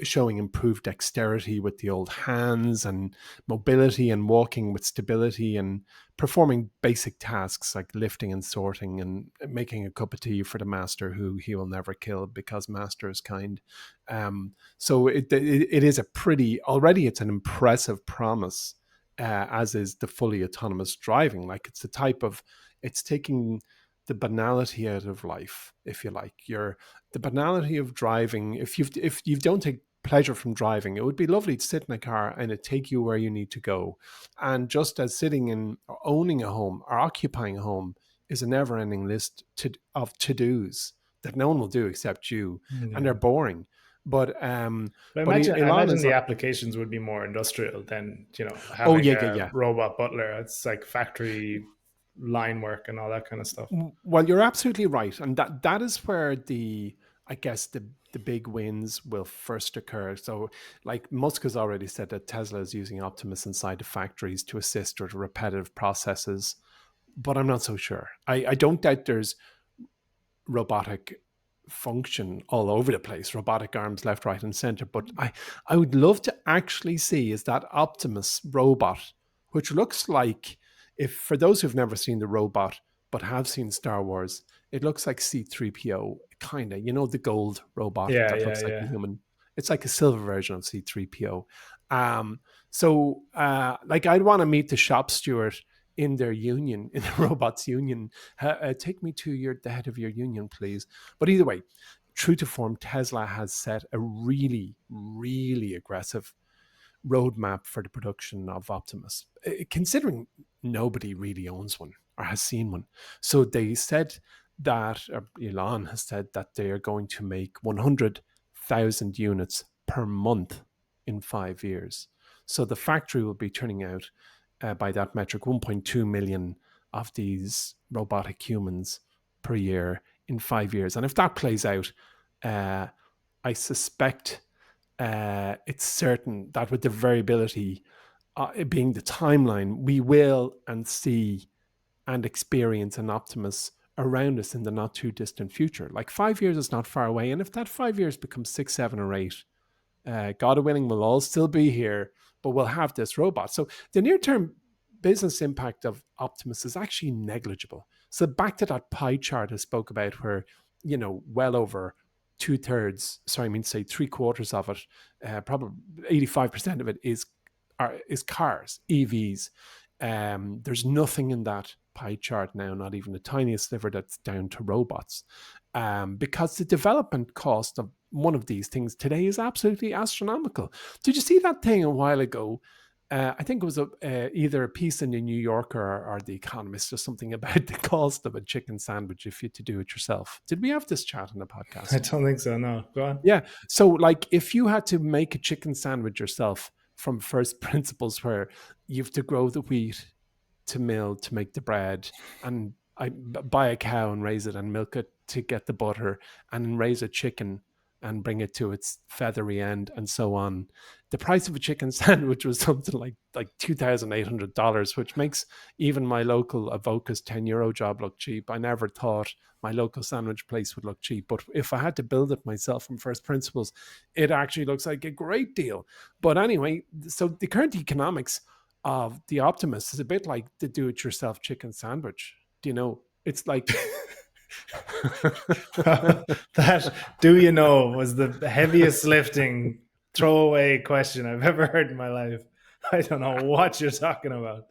showing improved dexterity with the old hands, and mobility and walking with stability, and performing basic tasks like lifting and sorting and making a cup of tea for the master, who he will never kill because master is kind. So it is a pretty, already it's an impressive promise, as is the fully autonomous driving. Like, it's the type of, it's taking the banality out of life, if you like. The banality of driving. If you don't take pleasure from driving, it would be lovely to sit in a car and it take you where you need to go. And just as sitting in, or owning a home or occupying a home is a never-ending list of to-dos that no one will do except you, and they're Yeah. boring. But But I Elon imagine is the like, applications would be more industrial than, oh having yeah, yeah, a yeah. robot butler. It's like factory line work and all that kind of stuff. Well, you're absolutely right, and that is where I guess the big wins will first occur. So, like, Musk has already said that Tesla is using Optimus inside the factories to assist with repetitive processes, but I'm not so sure. I don't doubt there's robotic function all over the place, robotic arms left, right, and center. But I would love to actually see is that Optimus robot, which looks like, if for those who've never seen the robot but have seen Star Wars, it looks like C3PO, kind of, the gold robot Yeah, that yeah, looks like a yeah. human. It's like a silver version of C3PO. Like, I'd want to meet the shop steward in their union, in the robots union. Take me to the head of your union, please. But either way, true to form, Tesla has set a really, really aggressive roadmap for the production of Optimus, considering nobody really owns one or has seen one. So they said that, Elon has said that they are going to make 100,000 units per month in 5 years. So the factory will be turning out, by that metric, 1.2 million of these robotic humans per year in 5 years. And if that plays out, uh, I suspect, it's certain that with the variability, it being the timeline, we will and see and experience an Optimus around us in the not too distant future. Like, 5 years is not far away. And if that 5 years becomes 6, 7, or 8, God willing, we'll all still be here, but we'll have this robot. So the near term business impact of Optimus is actually negligible. So back to that pie chart I spoke about, where, well over 2/3, sorry, I mean, say 3/4 of it, probably 85% of it is cars, EVs. There's nothing in that pie chart now, not even the tiniest sliver, that's down to robots, because the development cost of one of these things today is absolutely astronomical. Did you see that thing a while ago? I think it was either a piece in the New Yorker, or the Economist, or something, about the cost of a chicken sandwich if you had to do it yourself. Did we have this chat in the I podcast? don't think so. No, go on. Yeah. So, like, if you had to make a chicken sandwich yourself from first principles, where you have to grow the wheat to mill to make the bread, and buy a cow and raise it and milk it to get the butter, and raise a chicken and bring it to its feathery end, and so on. The price of a chicken sandwich was something like $2,800, which makes even my local Avoca's €10 job look cheap. I never thought my local sandwich place would look cheap, but if I had to build it myself from first principles, it actually looks like a great deal. But anyway, so the current economics of the Optimus is a bit like the do-it-yourself chicken sandwich. It's like That, do you know, was the heaviest lifting throwaway question I've ever heard in my life. I don't know what you're talking about.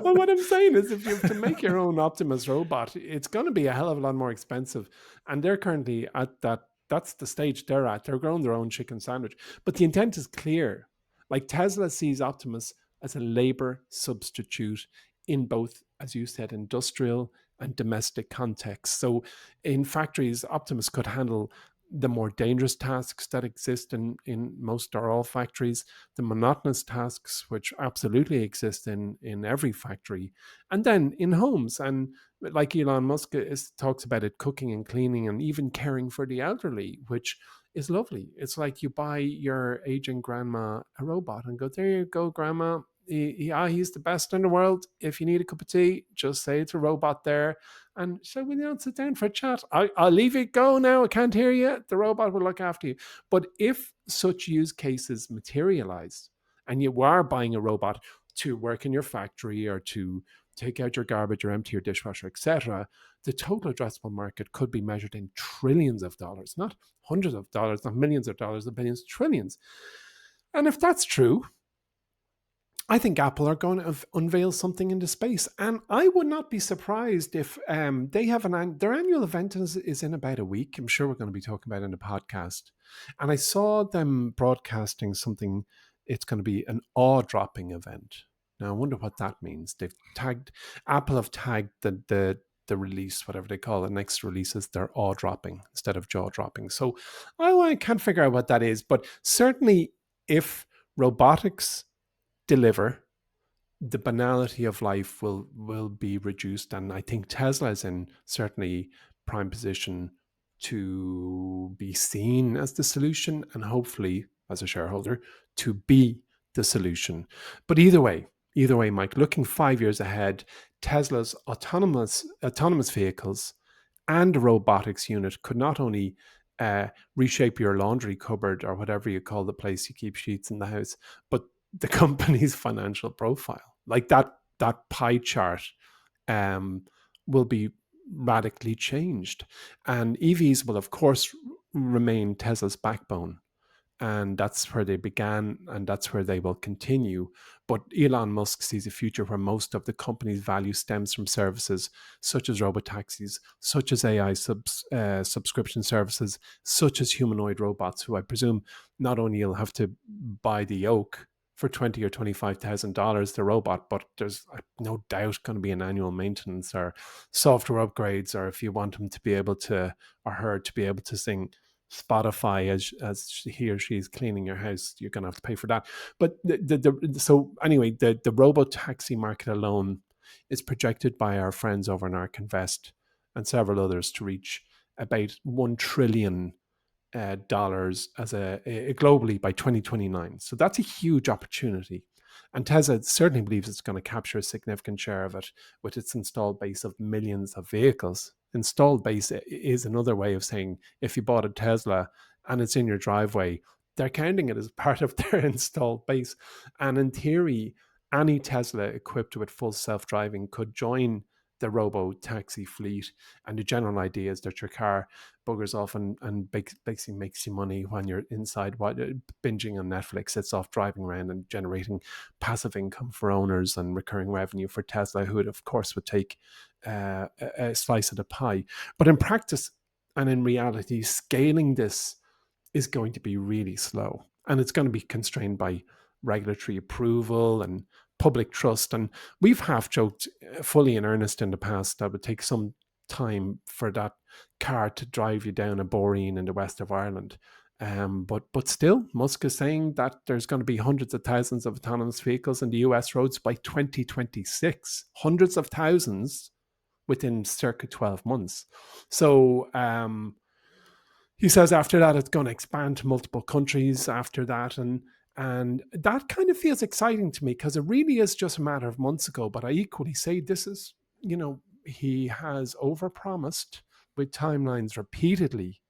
Well, what I'm saying is, if you have to make your own Optimus robot, it's going to be a hell of a lot more expensive. And they're currently at that. That's the stage they're at. They're growing their own chicken sandwich. But the intent is clear. Like Tesla sees Optimus as a labor substitute in both, as you said, industrial and domestic contexts. So in factories, Optimus could handle the more dangerous tasks that exist in most or all factories, the monotonous tasks which absolutely exist in every factory, and then in homes. And like Elon Musk talks about it, cooking and cleaning and even caring for the elderly, which is lovely. It's like you buy your aging grandma a robot and go, there you go, grandma. He's the best in the world. If you need a cup of tea, just say it's a robot there. And so we don't sit down for a chat. I'll leave it go now. I can't hear you. The robot will look after you. But if such use cases materialize and you are buying a robot to work in your factory or to take out your garbage or empty your dishwasher, etc., the total addressable market could be measured in trillions of dollars, not hundreds of dollars, not millions of dollars, not billions, trillions. And if that's true, I think Apple are going to unveil something into space, and I would not be surprised if they have their annual event is in about a week. I'm sure we're going to be talking about it in the podcast. And I saw them broadcasting something. It's going to be an awe-dropping event. Now I wonder what that means. Apple have tagged the release, whatever they call it, next releases, they're awe-dropping instead of jaw-dropping. So I can't figure out what that is, but certainly if robotics deliver, the banality of life will be reduced, and I think Tesla is in certainly prime position to be seen as the solution, and hopefully, as a shareholder, to be the solution. But either way, Mike, looking 5 years ahead, Tesla's autonomous vehicles and a robotics unit could not only reshape your laundry cupboard or whatever you call the place you keep sheets in the house, but the company's financial profile. Like that pie chart will be radically changed. And EVs will, of course, remain Tesla's backbone. And that's where they began, and that's where they will continue. But Elon Musk sees a future where most of the company's value stems from services such as robotaxis, such as AI subscription services, such as humanoid robots, who I presume not only you'll have to buy the yoke for $20,000 or $25,000 the robot, but there's no doubt going to be an annual maintenance or software upgrades, or if you want him to be able to, or her to be able to sing Spotify as he or she is cleaning your house, you're going to have to pay for that. But so anyway, the robotaxi market alone is projected by our friends over in Ark Invest and several others to reach about $1 trillion dollars as a globally by 2029. So that's a huge opportunity. And Tesla certainly believes it's going to capture a significant share of it with its installed base of millions of vehicles. Installed base is another way of saying if you bought a Tesla and it's in your driveway, they're counting it as part of their installed base. And in theory, any Tesla equipped with full self-driving could join the robo-taxi fleet. And the general idea is that your car buggers off and basically makes you money when you're inside binging on Netflix. It's off driving around and generating passive income for owners and recurring revenue for Tesla, who would, of course, would take a slice of the pie. But in practice and in reality, scaling this is going to be really slow, and it's going to be constrained by regulatory approval and public trust. And we've half joked fully in earnest in the past that it would take some time for that car to drive you down a boreen in the west of Ireland. But still, Musk is saying that there's going to be hundreds of thousands of autonomous vehicles in the US roads by 2026. Hundreds of thousands within circa 12 months. So he says after that it's going to expand to multiple countries after that, and that kind of feels exciting to me because it really is just a matter of months ago. But I equally say this is, he has overpromised with timelines repeatedly.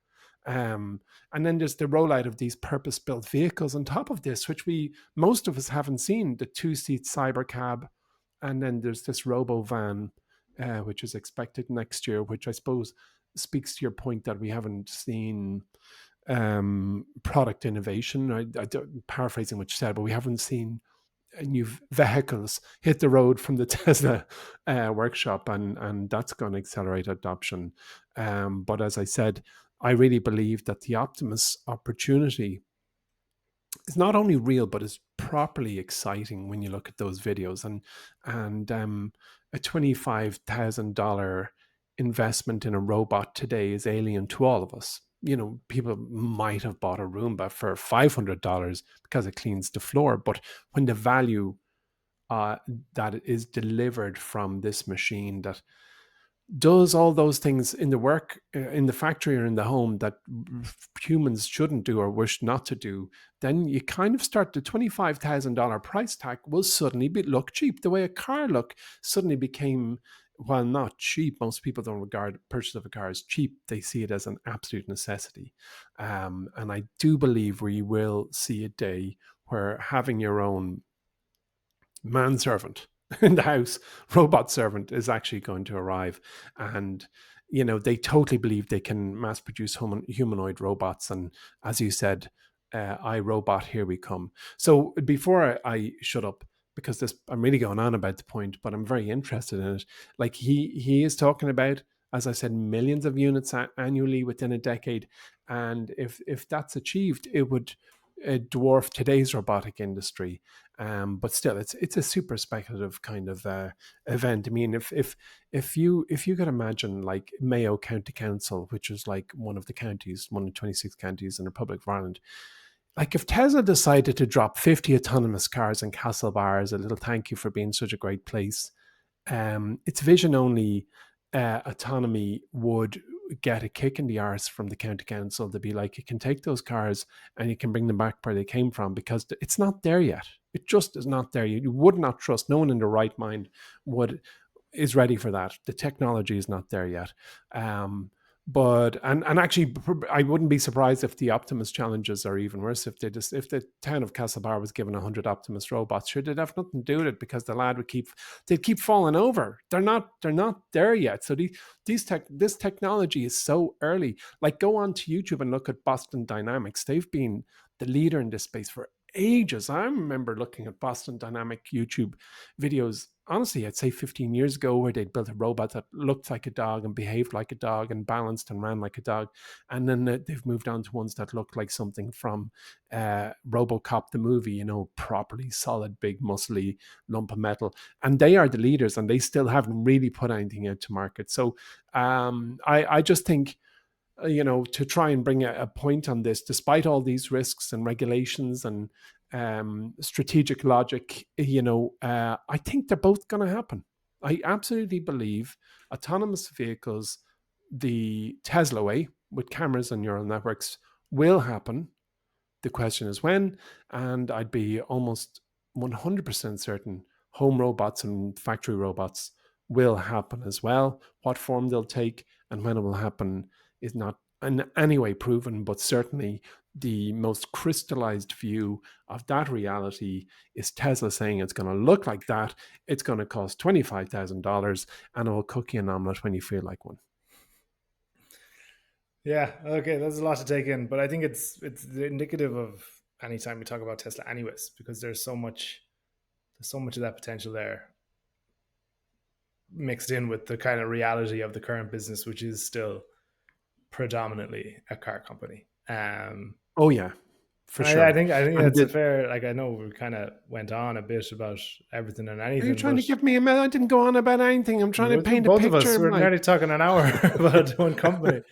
And then there's the rollout of these purpose-built vehicles on top of this, which most of us haven't seen, the 2-seat cybercab. And then there's this robo van, which is expected next year, which I suppose speaks to your point that we haven't seen product innovation. Paraphrasing what you said, but we haven't seen new vehicles hit the road from the Tesla workshop, and that's going to accelerate adoption. But as I said, I really believe that the Optimus opportunity is not only real, but is properly exciting when you look at those videos. And a $25,000 investment in a robot today is alien to all of us. You know, people might have bought a Roomba for $500 because it cleans the floor, but when the value uh, that is delivered from this machine that does all those things in the work in the factory or in the home that humans shouldn't do or wish not to do, then you kind of start the $25,000 price tag will suddenly look cheap. The way a car look suddenly became, while not cheap, most people don't regard purchase of a car as cheap. They see it as an absolute necessity. And I do believe we will see a day where having your own manservant in the house, robot servant, is actually going to arrive. And, you know, they totally believe they can mass produce humanoid robots. And as you said, iRobot, here we come. So before I shut up, because this I'm really going on about the point, but I'm very interested in it. Like he is talking about, as I said, millions of units annually within a decade, and if that's achieved, it would dwarf today's robotic industry. But still, it's a super speculative kind of event. I mean, if you could imagine like Mayo County Council, which is like one of the counties, one of 26 counties in the Republic of Ireland, like if Tesla decided to drop 50 autonomous cars in Castlebar as a little thank you for being such a great place, its vision only autonomy would get a kick in the arse from the county council to be like, you can take those cars and you can bring them back where they came from, because it's not there yet. It just is not there. You would not trust, no one in their right mind would is ready for that. The technology is not there yet. But and actually, I wouldn't be surprised if the Optimus challenges are even worse. If if the town of Castlebar was given 100 Optimus robots, sure, they'd have nothing to do with it, because the lad would they'd keep falling over. They're not there yet. So this technology is so early. Like, go on to YouTube and look at Boston Dynamics. They've been the leader in this space for ages. I remember looking at Boston Dynamic YouTube videos, honestly, I'd say 15 years ago, where they'd built a robot that looked like a dog and behaved like a dog and balanced and ran like a dog. And then they've moved on to ones that look like something from RoboCop the movie, you know, properly solid, big, muscly lump of metal. And they are the leaders, and they still haven't really put anything out to market. So I just think, you know, to try and bring a point on this, despite all these risks and regulations and strategic logic, you know, I think they're both going to happen. I absolutely believe autonomous vehicles, the Tesla way, with cameras and neural networks, will happen. The question is when, and I'd be almost 100% certain home robots and factory robots will happen as well. What form they'll take and when it will happen is not in any way proven, but certainly the most crystallized view of that reality is Tesla saying it's going to look like that. It's going to cost $25,000 and it will cook you an omelet when you feel like one. Yeah, okay, that's a lot to take in, but I think it's indicative of anytime we talk about Tesla, anyways, because there's so much of that potential there mixed in with the kind of reality of the current business, which is still predominantly a car company. Oh yeah, for And sure. I think And that's a fair. Like, I know we kind of went on a bit about everything and are you anything, trying but to give me a minute? I didn't go on about anything. I'm trying to paint a both of picture. us I'm we're like, nearly talking an hour about one company.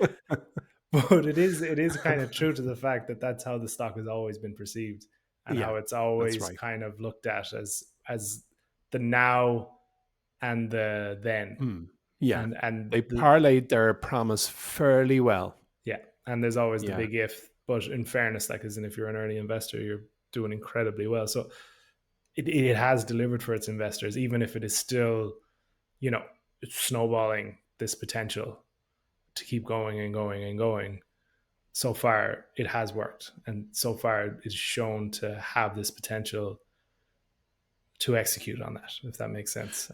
But it is kind of true to the fact that that's how the stock has always been perceived, and yeah, how it's that's always right. kind of looked at as the now and the then, Yeah, they the, parlayed their promise fairly well. yeah, and there's always the Yeah. big if. But in fairness, like, as in, if you're an early investor, you're doing incredibly well. So it has delivered for its investors, even if it is still, you know, snowballing this potential to keep going and going and going. So far, it has worked, and so far, it's shown to have this potential to execute on that, if that makes sense.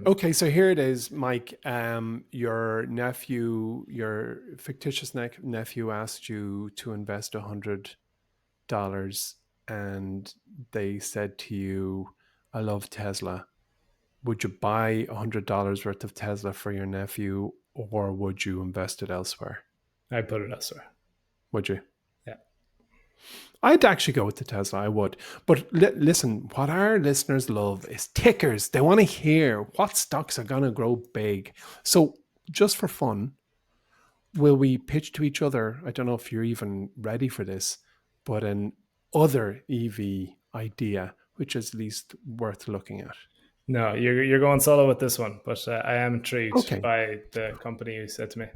Okay, so here it is, Mike. Your fictitious nephew asked you to invest $100, and they said to you, "I love Tesla." Would you buy $100 worth of Tesla for your nephew, or would you invest it elsewhere? I put it elsewhere. Would you? Yeah. I'd actually go with the Tesla. I would. But listen, what our listeners love is tickers. They want to hear what stocks are going to grow big. So, just for fun, will we pitch to each other? I don't know if you're even ready for this, but an other EV idea, which is at least worth looking at. No, you're going solo with this one, but I am intrigued Okay. by the company you said to me.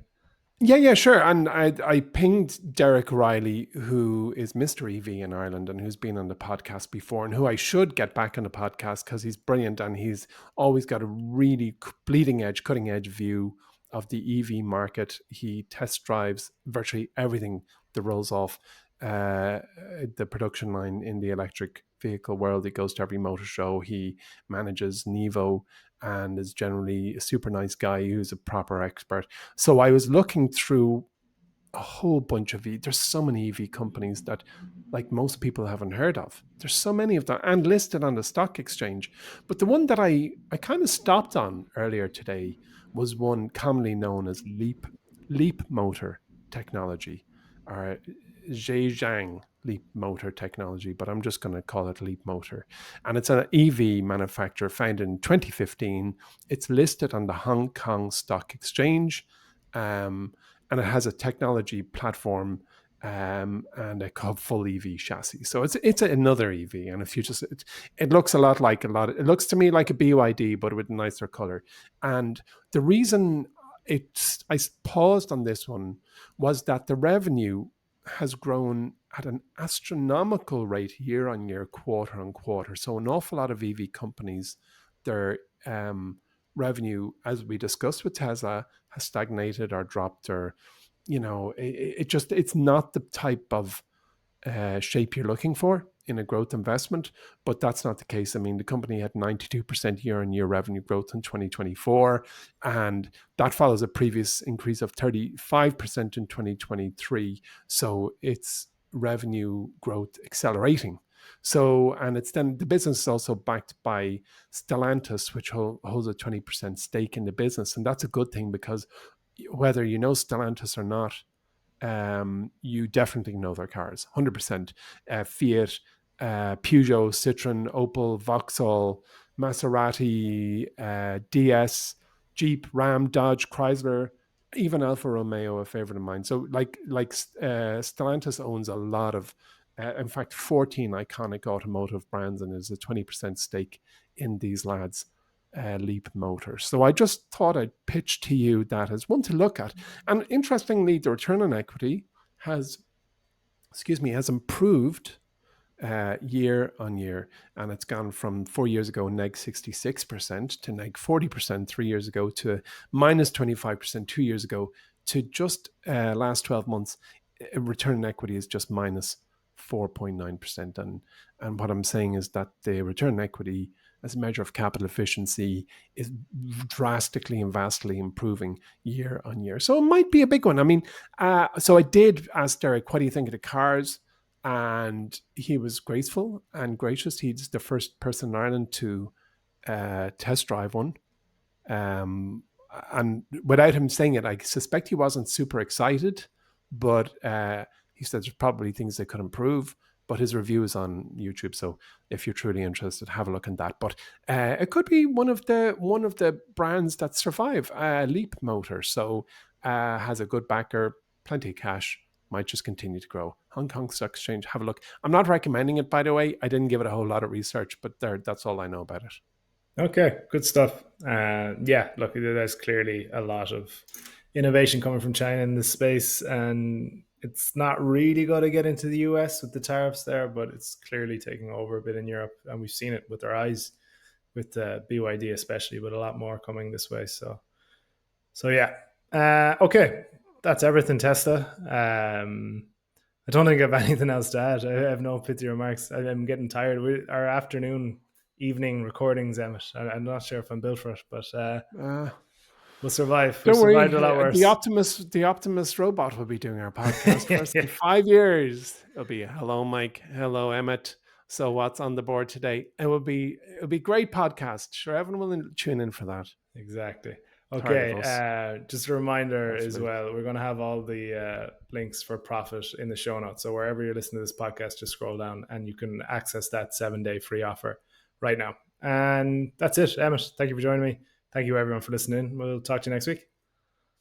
Yeah, sure. And I pinged Derek Riley, who is Mr. EV in Ireland and who's been on the podcast before, and who I should get back on the podcast because he's brilliant and he's always got a really bleeding edge, cutting edge view of the EV market. He test drives virtually everything that rolls off the production line in the electric vehicle world. He goes to every motor show. He manages Nevo and is generally a super nice guy who's a proper expert. So I was looking through a whole bunch of there's so many EV companies that like most people haven't heard of. There's so many of them and listed on the stock exchange. But the one that I kind of stopped on earlier today was one commonly known as leap motor technology, or Zhejiang leap motor technology, but I'm just going to call it leap motor. And it's an EV manufacturer founded in 2015. It's listed on the Hong Kong Stock Exchange. And it has a technology platform and a full EV chassis. So it's another EV. And if you just, it looks a lot like it looks to me like a BYD, but with a nicer color. And the reason I paused on this one was that the revenue has grown at an astronomical rate year on year, quarter on quarter. So an awful lot of EV companies, their revenue, as we discussed with Tesla, has stagnated or dropped, or it's not the type of shape you're looking for in a growth investment. But that's not the case. I mean, the company had 92% year-on-year revenue growth in 2024, and that follows a previous increase of 35% in 2023. So it's revenue growth accelerating. So, and it's then the business is also backed by Stellantis, which holds a 20% stake in the business. And that's a good thing because whether you know Stellantis or not, you definitely know their cars, 100%. Fiat, Peugeot, Citroen, Opel, Vauxhall, Maserati, DS, Jeep, Ram, Dodge, Chrysler, even Alfa Romeo, a favorite of mine. So Stellantis owns a lot of, in fact, 14 iconic automotive brands and is a 20% stake in these lads. Leap Motors. So I just thought I'd pitch to you that as one to look at. And interestingly, the return on equity has improved year on year, and it's gone from 4 years ago neg 66% to neg 40% 3 years ago to minus 25% 2 years ago to just last 12 months. Return on equity is just minus 4.9%. And what I'm saying is that the return on equity as a measure of capital efficiency is drastically and vastly improving year on year. So it might be a big one. I mean, so I did ask Derek, what do you think of the cars? And he was graceful and gracious. He's the first person in Ireland to test drive one. And without him saying it, I suspect he wasn't super excited, but he said there's probably things they could improve. But his review is on YouTube, so if you're truly interested, have a look at that. But it could be one of the brands that survive. Leap Motor, so has a good backer, plenty of cash, might just continue to grow. Hong Kong Stock Exchange, have a look. I'm not recommending it, by the way. I didn't give it a whole lot of research, but that's all I know about it. Okay, good stuff. Yeah, look, there's clearly a lot of innovation coming from China in this space, and it's not really going to get into the US with the tariffs there, but it's clearly taking over a bit in Europe, and we've seen it with our eyes, with BYD especially, but a lot more coming this way. So yeah. Okay, that's everything, Tesla. I don't think I have anything else to add. I have no pithy remarks. I'm getting tired. Our afternoon evening recordings, Emmet. I'm not sure if I'm built for it, but Uh, we'll survive. We've don't worry, survived a lot the worse. Optimus robot will be doing our podcast for Yeah, us yeah. in 5 years. It'll be hello, Mike. Hello, Emmet. So what's on the board today? It'll be great podcast. Sure, everyone will tune in for that. Exactly. Tired of Okay. us. Just a reminder as Absolutely. well, we're going to have all the links for profit in the show notes. So wherever you're listening to this podcast, just scroll down and you can access that 7-day free offer right now. And that's it, Emmet. Thank you for joining me. Thank you, everyone, for listening. We'll talk to you next week.